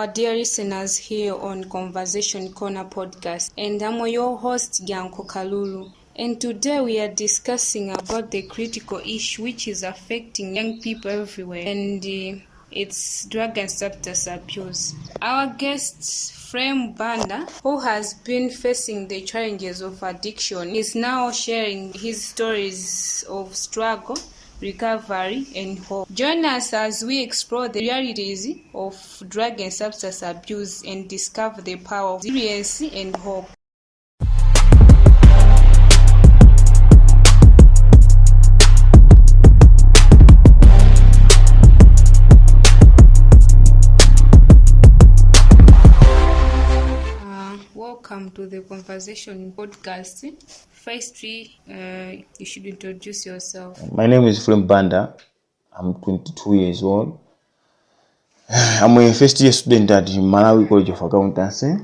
our dear listeners here on Conversation Corner podcast, and I'm your host Gianco Kalulu. And today we are discussing about the critical issue which is affecting young people everywhere, and it's drug and substance abuse. Our guest, Banda, who has been facing the challenges of addiction, is now sharing his stories of struggle, recovery, and hope. Join us as we explore the realities of drug and substance abuse and discover the power of resilience and hope. Welcome to the Conversation podcast. Firstly, you should introduce yourself. My name is Banda. I'm 22 years old. I'm a first year student at Malawi College of Accountancy.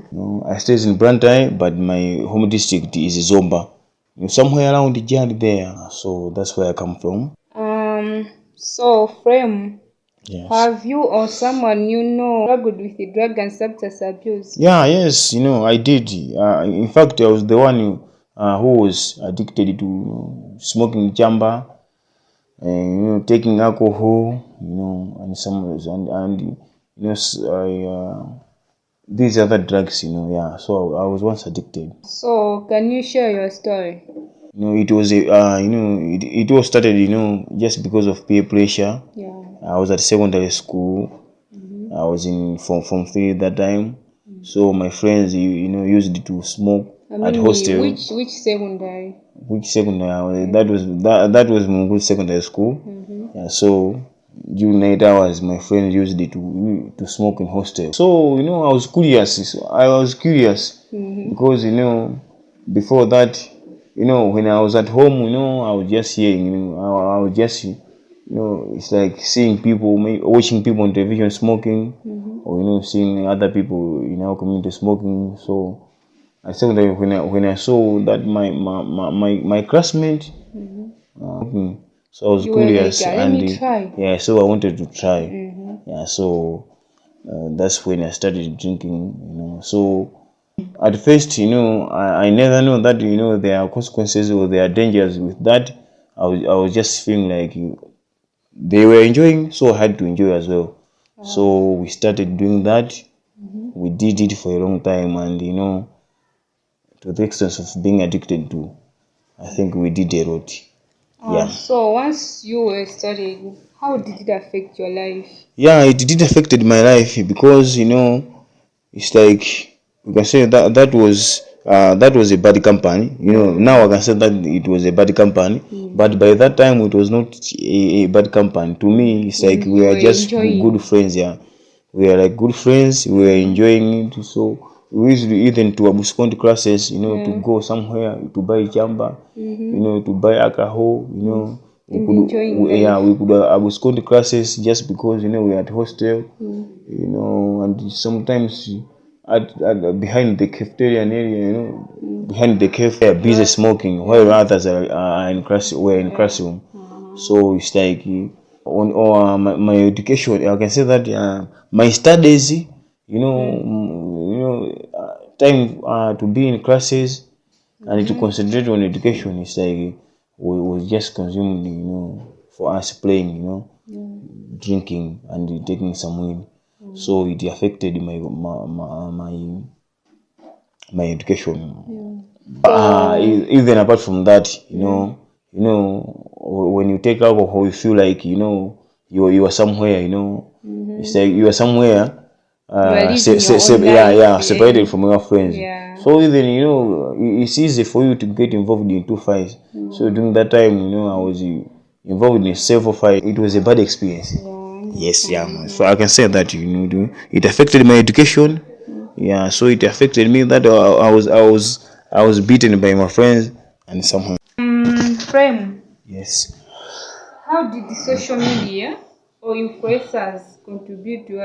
I stay in Banda, but my home district is Zomba. Somewhere around the Jari there. So that's where I come from. So Frame, yes. Have you or someone you know struggled with the drug and substance abuse? Yes, I did. In fact, I was the one who was addicted to smoking jamba, taking alcohol, and these other drugs, So I was once addicted. So can you share your story? It was it was started, just because of peer pressure. Yeah. I was at secondary school. Mm-hmm. I was in form 3 that time. Mm-hmm. So my friends, used to smoke at hostel. Which secondary? Which secondary? That was Mungul Secondary School. Mm-hmm. Yeah. So during night hours, my friends used to smoke in hostel. So I was curious. Mm-hmm. Because before that, when I was at home, I was just hearing. I was just. It's like seeing people, watching people on television smoking, mm-hmm. or seeing other people in our community smoking. So I said that when I saw that my classmate, mm-hmm. So I was curious, and so I wanted to try. Mm-hmm. Yeah, so that's when I started drinking. So at first, I never know that there are consequences or there are dangers with that. I was just feeling like they were enjoying, so I had to enjoy as well. Oh. So we started doing that. Mm-hmm. We did it for a long time, and to the extent of being addicted to, I think we did a lot. Yeah. So once you were studying, how did it affect your life? Yeah, it did affect my life because it's like we can say that was a bad company. Now I can say that it was a bad company, but by that time it was not a bad company. To me, it's like we were just good friends. Yeah, we were like good friends. We were enjoying it. So we used to even to abscond classes, to go somewhere to buy jamba, mm-hmm. To buy alcohol, we could abscond classes just because we were at hostel, and sometimes. At behind the cafeteria area, behind the cafe, busy smoking, while others are in classroom. Mm-hmm. So it's like my education. I can say that my studies, time to be in classes and to concentrate on education is like was just consumed, for us playing, drinking and taking some weed. So it affected my education. Yeah. Even apart from that, when you take alcohol, you feel like you are somewhere. Mm-hmm. It's like you are somewhere. Separated from your friends. Yeah. So even it's easy for you to get involved in two fights. Mm-hmm. So during that time, I was involved in several fights. It was a bad experience. Yeah. Yes, yeah. So I can say that it affected my education. Yeah, so it affected me that I was beaten by my friends and somehow. Frame. Yes. How did the social media or influencers contribute to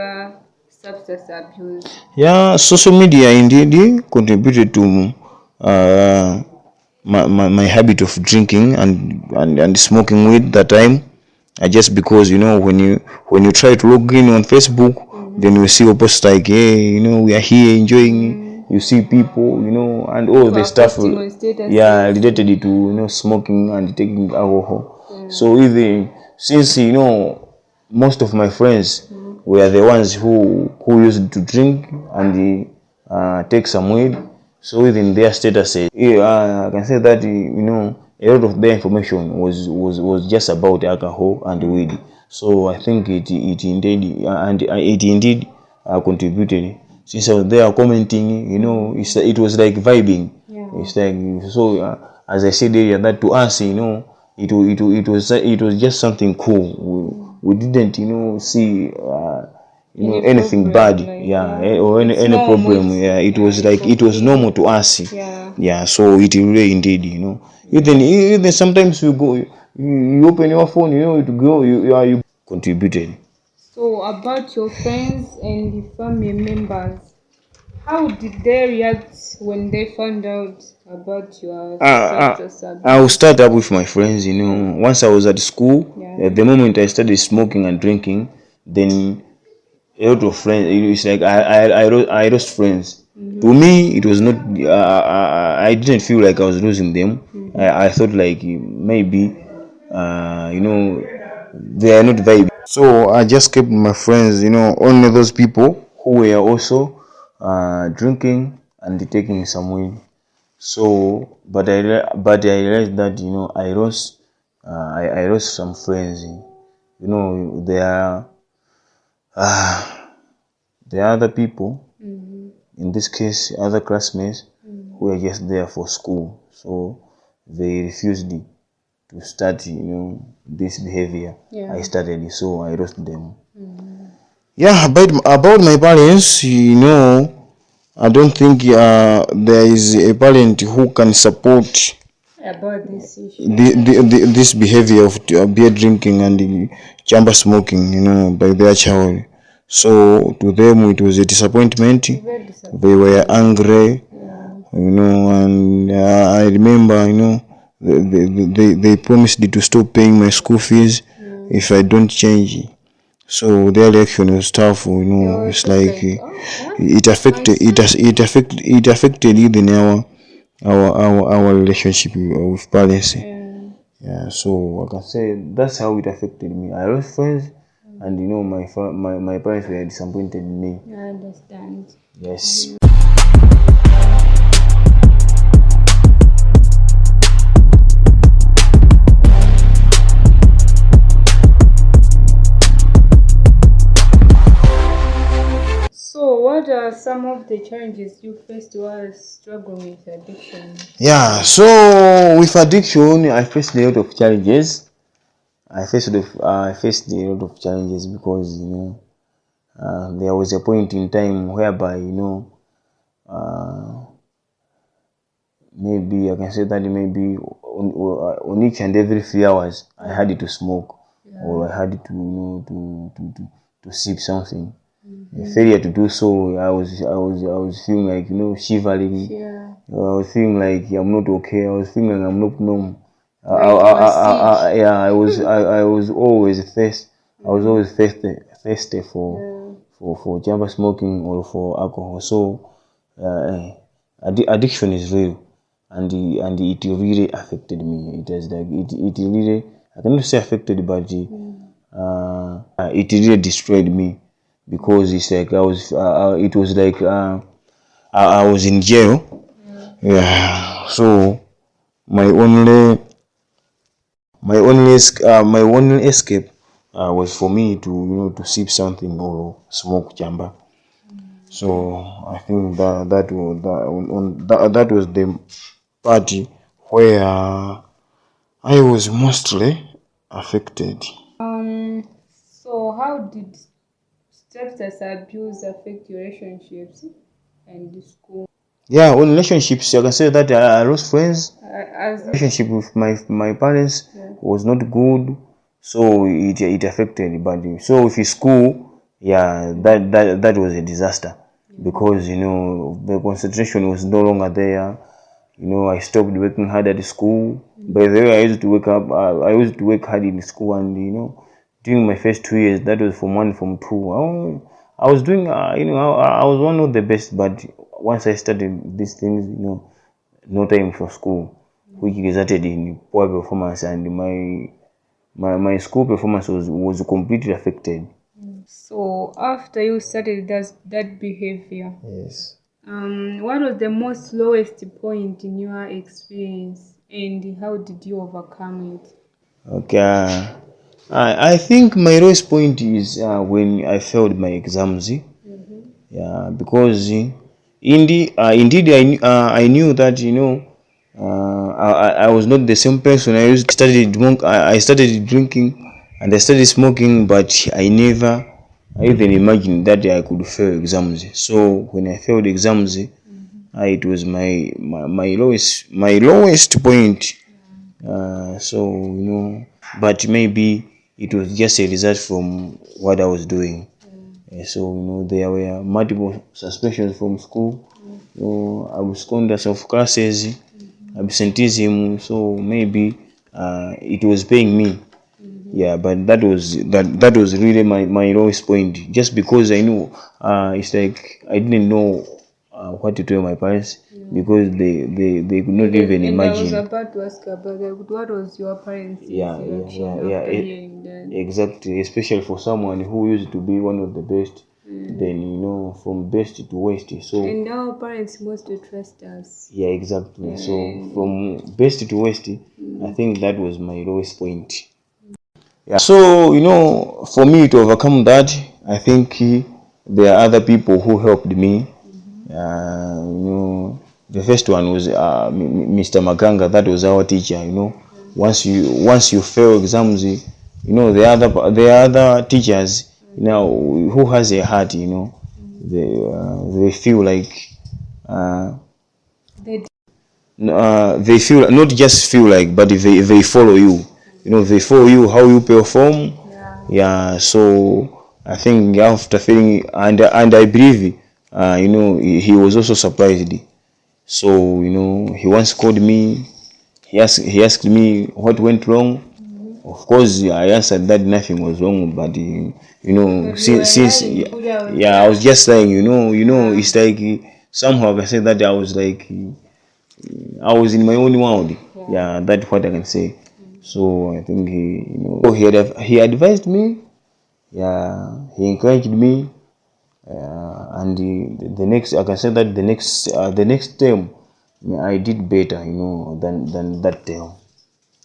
substance abuse? Yeah, social media indeed contributed to my habit of drinking and smoking weed that time. Just because when you try to log in on Facebook, Then you see opposite like, hey, we are here enjoying. You see people, and all the stuff, related to smoking and taking alcohol. So even since most of my friends were the ones who used to drink and take some weed. So within their statuses, I can say that a lot of their information was just about alcohol and weed. So I think it indeed contributed. Since I was there commenting, it was like vibing. It's like as I said earlier, that to us, it was just something cool. We didn't see anything bad, or any problem. It was like it was normal to us. So it really indeed, even sometimes you open your phone, it go, you contributed. So about your friends and family members, how did they react when they found out about your substance abuse? I will start up with my friends. Once I was at school, the moment I started smoking and drinking, then a lot of friends. It's like I lost friends. To me, it was not. I didn't feel like I was losing them. I thought like maybe, they are not vibing. So I just kept my friends. Only those people who were also drinking and taking some weed. So, but I realized that I lost some friends. There are other people, in this case, other classmates, who were just there for school. So they refused to start, this behavior I started. So I lost them. Yeah, about my parents, I don't think there is a parent who can support about this issue. this behavior of beer drinking and chamber smoking, by their child. So to them it was a disappointment. They were angry, and I remember, they promised to stop paying my school fees if I don't change. So their reaction was tough. It's like it affected even our relationship with parents. So I can say that's how it affected me. I lost friends, and my parents were disappointed in me. I understand. Yes. So, what are some of the challenges you faced while struggling with addiction? So with addiction, I faced a lot of challenges. I faced a lot of challenges because there was a point in time whereby maybe I can say that maybe on each and every 3 hours I had to smoke, or I had to sip something. Failure to do so, I was feeling like shivering. I was feeling like I'm not okay. I was feeling like I'm not normal. I was always thirsty. I was always thirsty for jamba smoking or for alcohol. So addiction is real, and it really affected me. It was like it really, I cannot say affected, but it really destroyed me, because it's like it was like I was in jail. So my only escape was for me to sip something or smoke jamba. So I think that was the party where I was mostly affected. So how did substance abuse affect your relationships and the school? On relationships, I can say that I lost friends. Relationship with my parents was not good, so it affected. But so with school, that was a disaster, because the concentration was no longer there. I stopped working hard at school. By the way, I used to work hard in school, and during my first 2 years, that was from 1, from 2. I was doing, I was one of the best, but once I started these things, no time for school, which resulted in poor performance, and my school performance was completely affected. So after you started that behavior, Yes. what was the most lowest point in your experience, and how did you overcome it? Okay. I think my lowest point is when I failed my exams. Yeah, because indeed I knew that I was not the same person. I started drinking and I started smoking, but I never even imagined that I could fail exams. So when I failed exams, it was my lowest point. So but maybe it was just a result from what I was doing. So there were multiple suspensions from school. Abscondence of classes, absenteeism. So maybe it was paying me. Yeah, but that was really my lowest point. Just because I knew, it's like I didn't know what to tell my parents because they could not even imagine. I was about to ask about that. What was your parents' Yeah, reaction after hearing that? exactly. Especially for someone who used to be one of the best, then from best to worst. So And our parents mostly trust us. yeah, exactly. So from best to worst, I think that was my lowest point. Yeah. So for me to overcome that, I think there are other people who helped me. The first one was Mr. Maganga. That was our teacher. Once you fail exams, the other teachers, who has a heart. They feel like. They feel, not just feel like, but they follow you. They follow you how you perform. Yeah. So I think after feeling, and I believe, he was also surprised. So he once called me. He asked me what went wrong. Of course, I answered that nothing was wrong, but since yeah, I was just saying, it's like somehow I can say that I was like I was in my own world. Yeah, that's what I can say. So I think he advised me. Yeah, he encouraged me. And the next, I can say that the next term, I did better, than that term.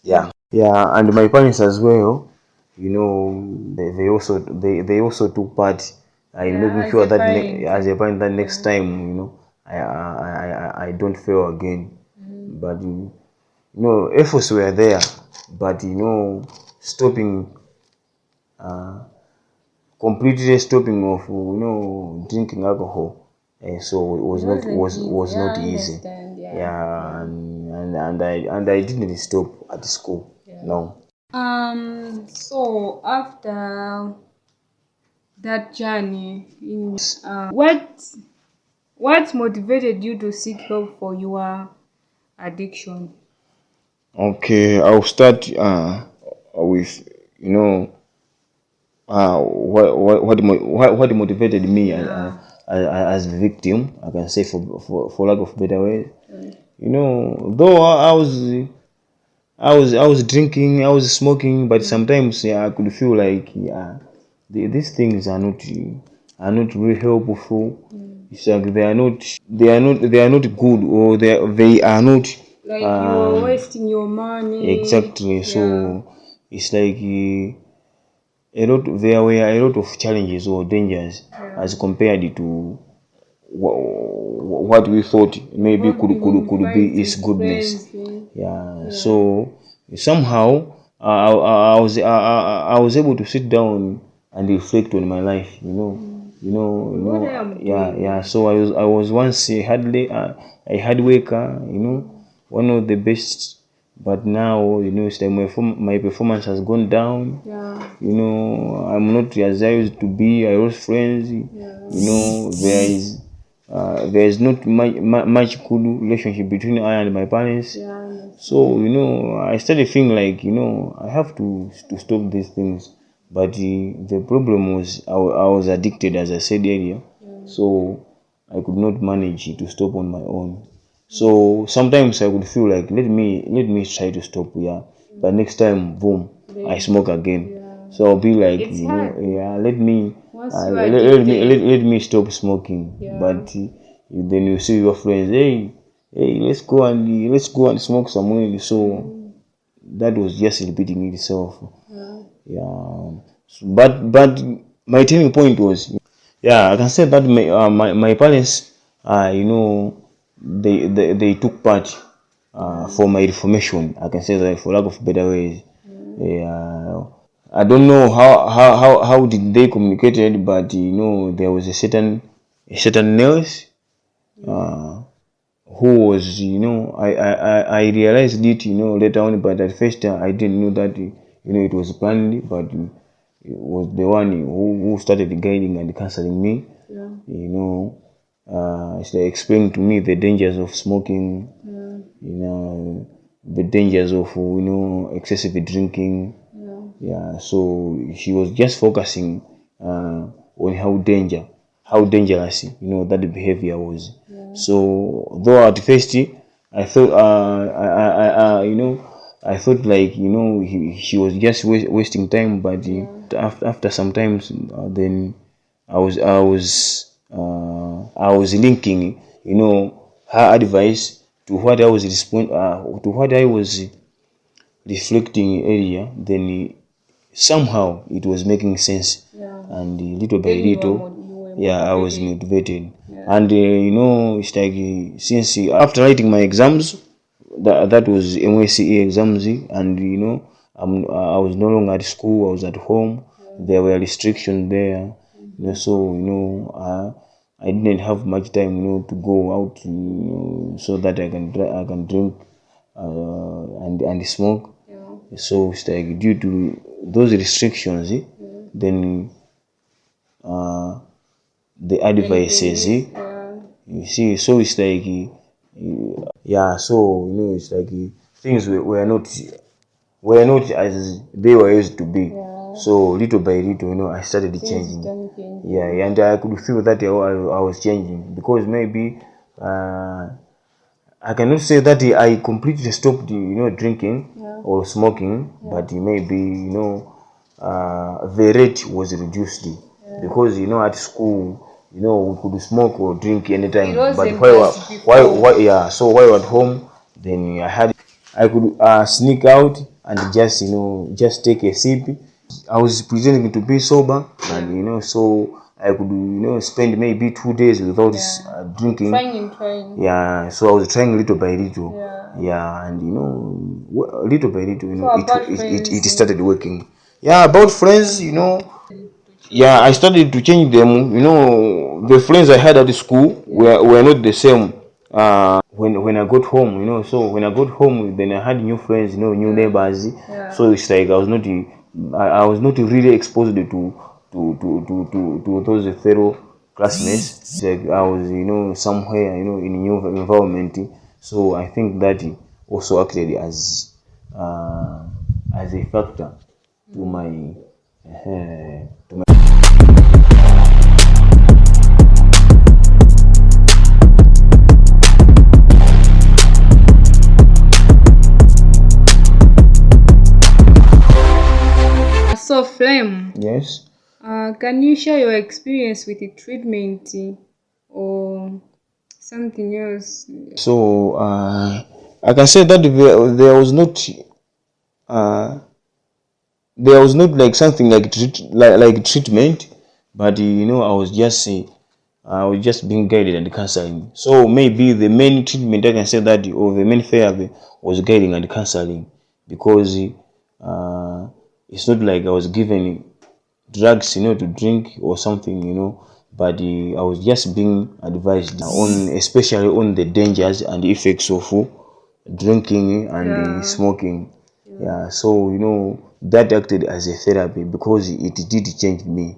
Yeah, yeah, and my parents as well. They also took part in making sure that as a parent that next time, I don't fail again. But efforts were there, but stopping, completely stopping of drinking alcohol, so it was not easy. Yeah, and I didn't stop at school. No. So after that journey, what motivated you to seek help for your addiction? Okay, I'll start with what motivated me as a victim. I can say for lack of better word. Though I was drinking, I was smoking, but sometimes I could feel like these things are not really helpful. It's like they are not good, or they are not like you're wasting your money. Exactly. So it's like there were a lot of challenges or dangers as compared to what we thought maybe could be its goodness. Yeah. So somehow I was able to sit down and reflect on my life. Yeah. So I was once a hard worker. One of the best. But now, it's like my performance has gone down. I'm not as I used to be. I lost friends. There is not much good relationship between I and my parents. So I started feeling like I have to stop these things. But the problem was I was addicted, as I said earlier. So I could not manage to stop on my own. So sometimes I would feel like let me try to stop, but next time, boom, I smoke again. So I'll be like, It's hard. let me Once you are let me stop smoking. Yeah. But then you see your friends, hey, let's go and smoke somewhere. So that was just repeating itself. Yeah. But my turning point was, I can say that my parents, they took part for my reformation. I can say that, for lack of better ways. Yeah. I don't know how did they communicate it, but there was a certain nurse who was, I realized it, later on, but at first I didn't know that, it was planned, but it was the one who started guiding and counseling me. She explained to me the dangers of smoking, the dangers of, excessive drinking. So she was just focusing on how dangerous, that behavior was. So though at first I thought, I thought like, she was just wasting time, but after sometimes, then I was linking, her advice to what I was to what I was reflecting earlier. Then somehow it was making sense, and little by Then little, you were I was motivated. motivated. And it's like, since after writing my exams, that was MSCE exams, and I was no longer at school, I was at home. There were restrictions there, so I didn't have much time, to go out, so that I can drink and smoke. So it's like, due to those restrictions, then the advices, you see. So it's like, so it's like, things were not as they were used to be. So little by little, I started changing. And I could feel that I was changing, because maybe I cannot say that I completely stopped, drinking or smoking, but maybe, the rate was reduced, because at school, we could smoke or drink anytime. It wasn't But as before. so while at home, then I could sneak out and just take a sip. I was pretending to be sober, and so I could spend maybe 2 days without drinking. Trying. So I was trying little by little. And little by little, So about it started working. About friends, I started to change them. The friends I had at school were not the same. When I got home, so when I got home, then I had new friends, new neighbors. So it's like I was not really exposed to those fellow classmates. It's like I was, somewhere, in a new environment. So I think that also acted as a factor to my So Flame, yes. can you share your experience with the treatment or something else? So I can say that there was not like something like treatment, but I was just being guided and counseling. So maybe the main treatment, I can say that, or the main therapy, was guiding and counseling, because it's not like I was given drugs, to drink or something, but I was just being advised especially on the dangers and the effects of drinking and smoking. So that acted as a therapy, because it did change me.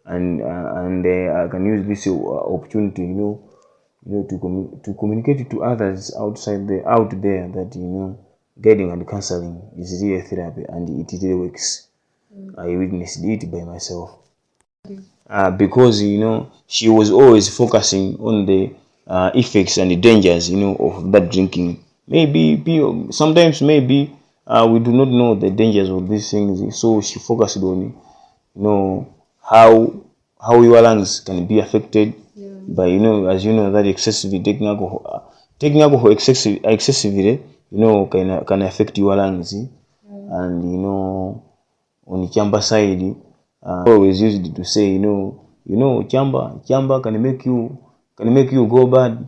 And I can use this opportunity, to communicate to others out there, that guiding and counseling is really a therapy, and it really works. I witnessed it by myself. Because she was always focusing on the effects and the dangers of that drinking. Sometimes maybe we do not know the dangers of these things, so she focused on how your lungs can be affected by as that excessively taking alcohol excessively can affect your lungs. And on the chamber side, always used to say chamber can make you go bad.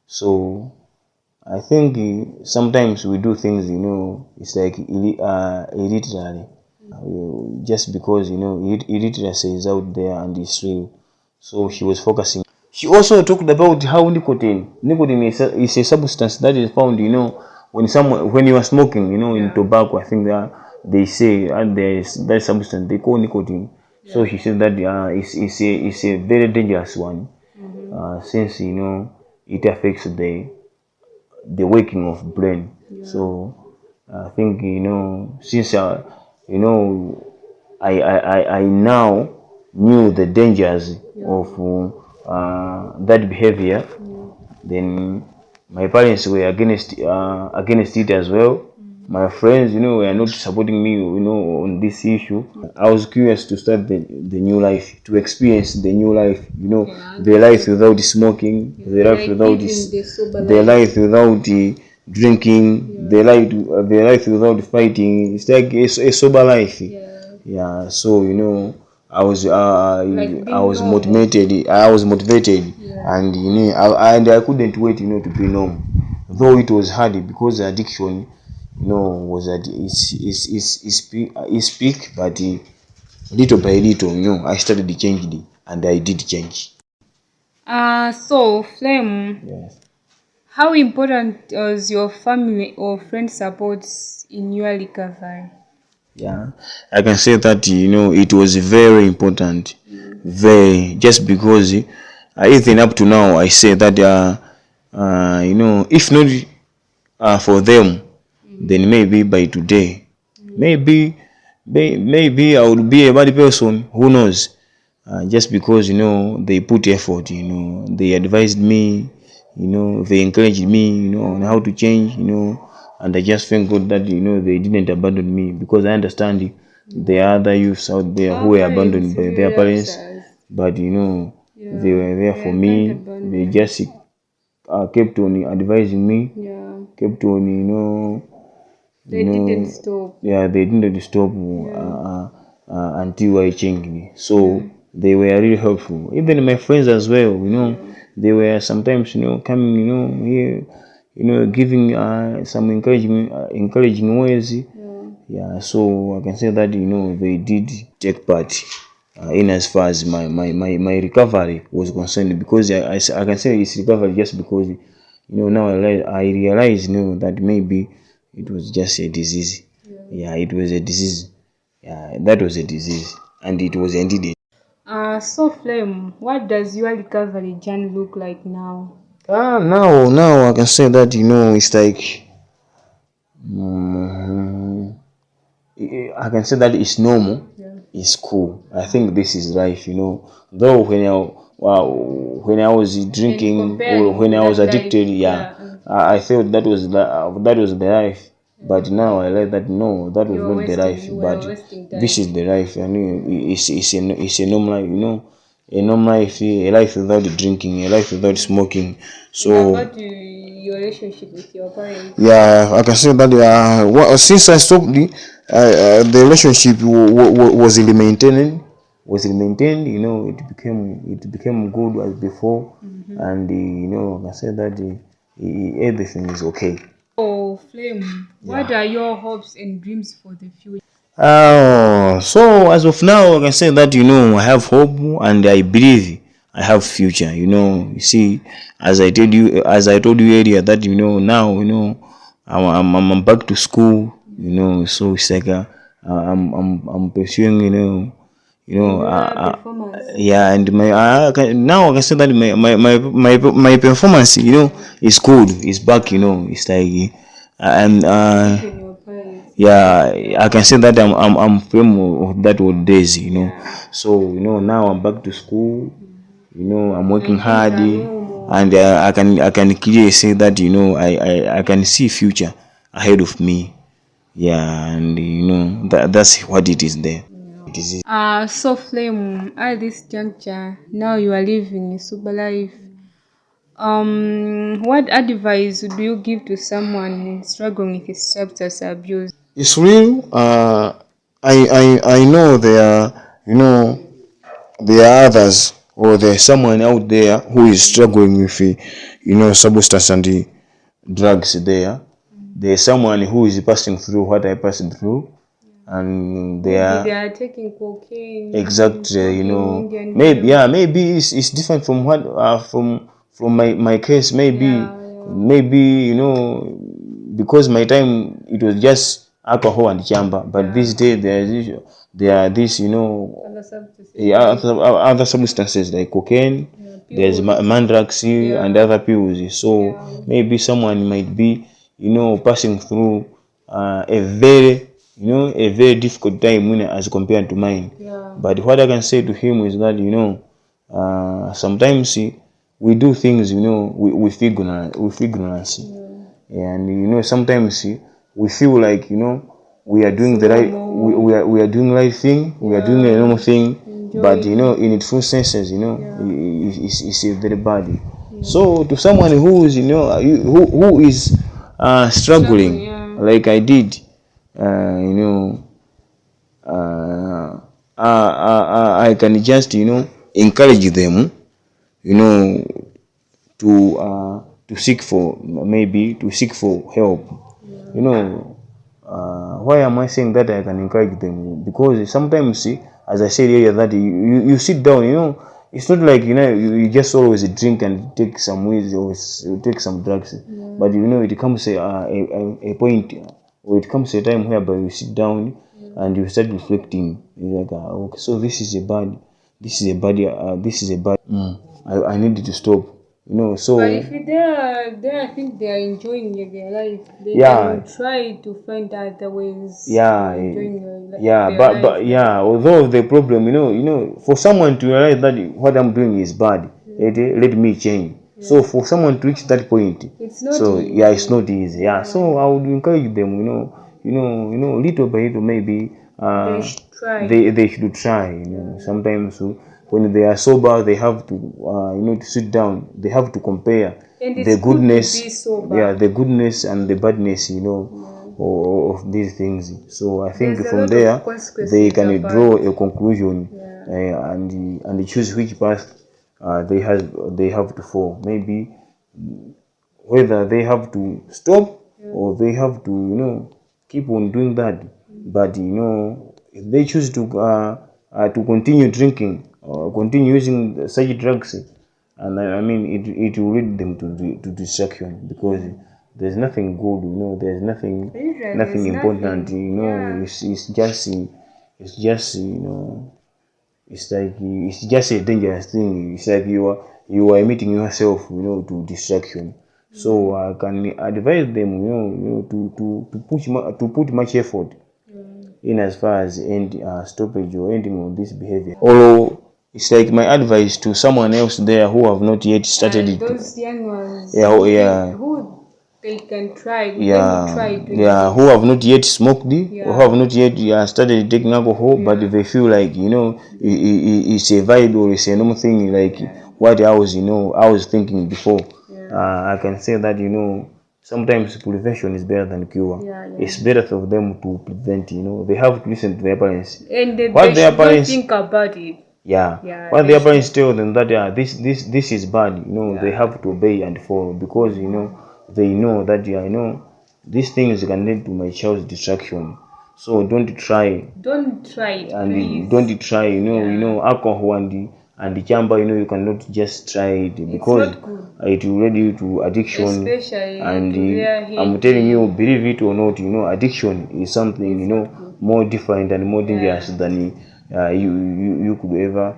So I think sometimes we do things it's like illiterally, just because illiteracy is out there and it's real. So she was focusing. She also talked about how nicotine is a substance that is found when you are smoking in tobacco. I think that they say there's that substance they call nicotine. So she said that it's a very dangerous one, since it affects the working of brain. So I think since I now knew the dangers of that behavior, then my parents were against it as well. My friends, were not supporting me, on this issue. I was curious to start the new life, to experience the new life, the life without smoking, the life without drinking, the life without fighting. It's like a sober life. Yeah. So I was motivated. And I couldn't wait, to be normal. Though it was hard because addiction, was at its peak, but little by little, I started changing, and I did change. So Flame, Yes. how important was your family or friend support in your recovery? Yeah, I can say that it was very important, very, just because even up to now I say that if not for them, then maybe by today, maybe I would be a bad person. Who knows? Just because they put effort, they advised me, they encouraged me, on how to change, and I just thank God that they didn't abandon me, because I understand there are other youths out there who were abandoned by their parents, but they were there for me. They just kept on advising me, kept on They didn't stop. Yeah, they didn't stop until I changed. So they were really helpful. Even my friends as well, they were sometimes, coming, here, giving some encouraging words. Yeah, so I can say that, they did take part in as far as my recovery was concerned, because I can say it's recovery just because, now I realize, that maybe it was just a disease. Yeah, it was a disease. Yeah, that was a disease, and it was indeed. So Flame, what does your recovery journey look like now? Now I can say that it's like I can say that it's normal. It's cool. I think this is life. Though when I was drinking or when I was addicted, I felt that was the life. But now I like that no, that was not the life. But this is the life. It's a normal life. A normal life, a life without drinking, a life without smoking. So About your relationship with your parents? yeah, I can say that since I stopped the relationship wasn't maintained. It became good as before, and I can say that everything is okay. Oh, Flame, what are your hopes and dreams for the future? So as of now, I can say that I have hope, and I believe I have future. You see, as I told you earlier, that now I'm back to school. So it's like I'm pursuing yeah, and now I can say that my performance is good. It's back. It's like and Even your parents. yeah, I can say that I'm frame of that old days, you know. So you know, now I'm back to school. You know, I'm working And things hard, are normal. and I can clearly say that, you know, I can see future ahead of me. Yeah, and you know that's what it is there. It is. So Flame, at this juncture, now you are living a super life. What advice do you give to someone struggling with substance abuse? It's real. I know there are, you know, there are others, or there's someone out there who is struggling with, you know, substance and drugs. There's someone who is passing through what I passed through, and they Maybe they are are taking cocaine, exactly, you know, smoking, and maybe, yeah, maybe it's different from what from my case. Maybe you know, because my time it was just alcohol and chamba, but this day there are this, you know, other substances. yeah, other substances like cocaine, there's Pills. mandrax and other pills. So maybe someone might be, you know, passing through a very, you know, a very difficult time when as compared to mine. Yeah. But what I can say to him is that, you know, sometimes we do things, you know, with ignorance. And you know, sometimes we feel like, you know, we are doing the right, we are doing right thing, we are doing a normal thing, but you know, in its true senses, you know, it's very bad. So to someone who is, you know, who is struggling, like I did, you know, I can just, you know, encourage them, you know, to seek for, maybe to seek for help. You know, why am I saying that I can encourage them? Because sometimes, see, as I said earlier, that you sit down, you know, it's not like, you know, you just always drink and take some weed or take some drugs, but you know, it comes a point, or it comes a time whereby you sit down and you start reflecting. You're like, okay, so this is a bad, this is a bad. I needed to stop. You know, so But if I think they are enjoying their life. They yeah, can try to find other ways yeah, of enjoying yeah, their but life. yeah, although the problem, you know, for someone to realize that what I'm doing is bad, let me change. So for someone to reach that point, It's not so easy. yeah, it's not easy. Yeah, so I would encourage them, little by little, maybe They should try. they should try. You know, sometimes when they are sober, they have to to sit down. They have to compare And it's the good to goodness, be sober. yeah, the goodness and the badness, of these things. So I think There's a from lot there of consequences they can about draw it. a conclusion, and choose which path they have to follow. Maybe whether they have to stop or they have to, keep on doing that. But if they choose to continue drinking or continue using such drugs, and I mean it will lead them to destruction, because there's nothing good, there's nothing Usually nothing there's important, nothing. Yeah. it's just it's like it's just a dangerous thing. It's like you are emitting yourself, to distraction. So I can advise them, to put much effort in as far as end stoppage or ending on this behavior. Although it's like my advice to someone else there who have not yet started And it. those young ones who they can try, let me try doing who this. have not yet smoked or who have not yet started taking alcohol, but they feel like, it's a vibe or it's a normal thing, like what I was thinking before. I can say that, sometimes prevention is better than cure. It's better for them to prevent. They have to listen to their parents. And What they their should not parents think about it. what They their should parents tell them that this is bad, they have to obey and follow, because they know that these things can lead to my child's distraction. So don't try, Don't try it, and please. don't try, alcohol and the chamber, you cannot just try it, because not good. it will lead you to addiction. Especially And to their I'm telling you, believe it or not, addiction is something, more different and more dangerous than you could ever,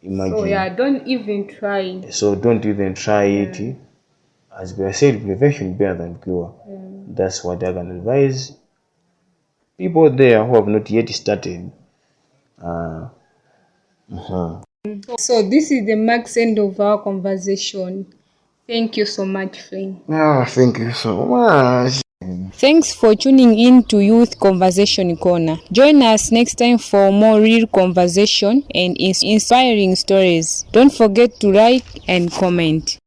imagine. So don't even try. So don't even try it. as we said, prevention is better than cure. That's what I can advise people there who have not yet started. So this is the max end of our conversation. Thank you so much, Flynn. Thank you so much. Thanks for tuning in to Youth Conversation Corner. Join us next time for more real conversation and inspiring stories. Don't forget to like and comment.